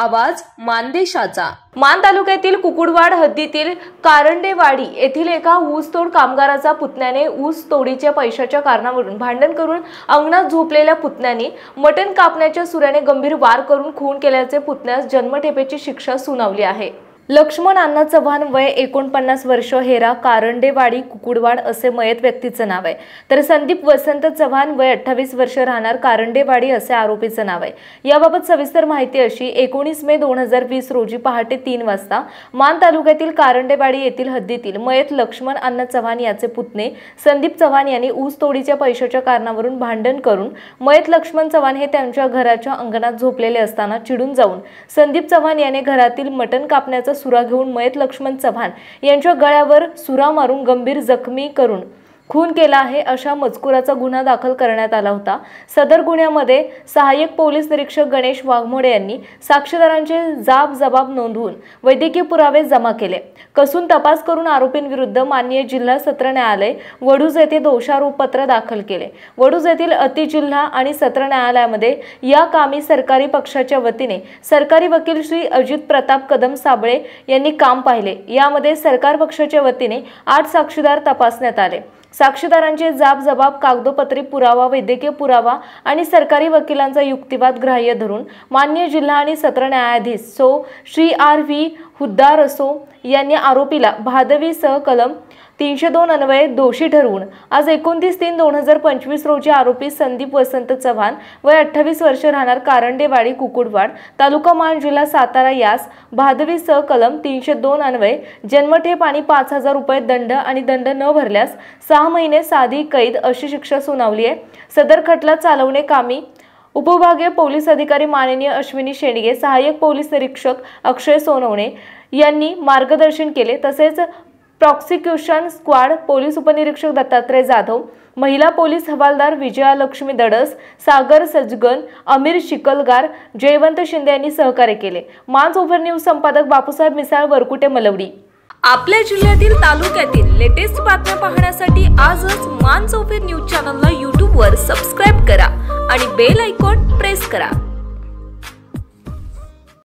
आवाज मानदेशाचा। मान तालुक्यातील कुकुडवाड हद्दीतील कारंडेवाडी येथील एका ऊसतोड कामगाराचा पुतण्याने ऊस तोडीच्या पैशाच्या कारणावरून भांडण करून अंगणात झोपलेल्या पुतण्याने मटण कापण्याच्या सुऱ्याने गंभीर वार करून खून केल्याचे पुतण्यास जन्मठेपेची शिक्षा सुनावली आहे। लक्ष्मण अण्णा चव्हाण वय 49 वर्ष, हेरा, कारंडेवाडी कुकुडवाड असे मयत व्यक्तीचं नाव आहे। तर संदीप वसंत चव्हाण वय 28 वर्ष, राहणार कारंडेवाडी असे आरोपीचं नाव आहे। याबाबत सविस्तर माहिती अशी, 19 मे 2020 रोजी पहाटे 3 वाजता मान तालुक्यातील कारंडेवाडी येथील हद्दीतील मयत लक्ष्मण अण्णा चव्हाण याचे पुतणे संदीप चव्हाण यांनी ऊस तोडीच्या पैशाच्या कारणावरून भांडण करून मयत लक्ष्मण चव्हाण हे त्यांच्या घराच्या अंगणात झोपलेले असताना चिडून जाऊन संदीप चव्हाण याने घरातील मटण कापण्याचा सुरा घेऊन मयत लक्ष्मण चव्हाण यांच्या गळ्यावर सुरा मारून गंभीर जखमी करून खून केला आहे अशा मजकुराचा गुन्हा दाखल करण्यात आला होता। सदर गुन्ह्यामध्ये सहाय्यक पोलीस निरीक्षक गणेश वाघमोडे यांनी साक्षीदारांचे जबाब नोंदवून वैद्यकीय पुरावे जमा केले। कसून तपास करून आरोपींविरुद्ध माननीय जिल्हा सत्र न्यायालय वडूज येथे दोषारोपपत्र दाखल केले। वडूज येथील अतिजिल्हा आणि सत्र न्यायालयामध्ये या कामी सरकारी पक्षाच्या वतीने सरकारी वकील श्री अजित प्रताप कदम साबळे यांनी काम पाहिले। यामध्ये सरकार पक्षाच्या वतीने 8 साक्षीदार तपासण्यात आले। साक्षीदारांचे जबाब, कागदोपत्री पुरावा, वैद्यकीय पुरावा आणि सरकारी वकिलांचा युक्तिवाद ग्राह्य धरून माननीय जिल्हा आणि सत्र न्यायाधीश श्री R.V. हुद्दार असो यांनी आरोपीला भादवीसह कलम 302 अन्वये दोषी ठरवून आज 29/3/2025 रोजी आरोपी संदीप वसंत चव्हाण वय 28 वर्ष, राहणार कारंडेवाडी कुकुडवाड, तालुका मान, जिल्हा सातारा यास भादवीसह कलम 302 अन्वये जन्मठेप आणि 5,000 रुपये दंड आणि दंड न भरल्यास 6 महिने साधी कैद अशी शिक्षा सुनावली आहे। सदर खटला चालवणे कामी उपविभागीय पोलीस अधिकारी माननीय अश्विनी शेंडगे, सहाय्यक पोलीस निरीक्षक अक्षय सोनवणे यांनी मार्गदर्शन केले। तसेच प्रॉसिक्युशन स्क्वॉड पोलीस उपनिरीक्षक दत्तात्रय जाधव, महिला पोलीस हवालदार विजयालक्ष्मी दडस, सागर सजगन, अमीर शिकलगार, जयवंत शिंदे यांनी सहकार्य केले। मान सुपर न्यूज संपादक बापूसाहेब मिसाळ, वरकुटे, मलवडी। आपल्या जिल्ह्यातील तालुक्यातील लेटेस्ट बातम्या पाहण्यासाठी आजच मान सुपर न्यूज चॅनलला YouTube वर सबस्क्राइब करा आणि बेल आयकॉन प्रेस करा।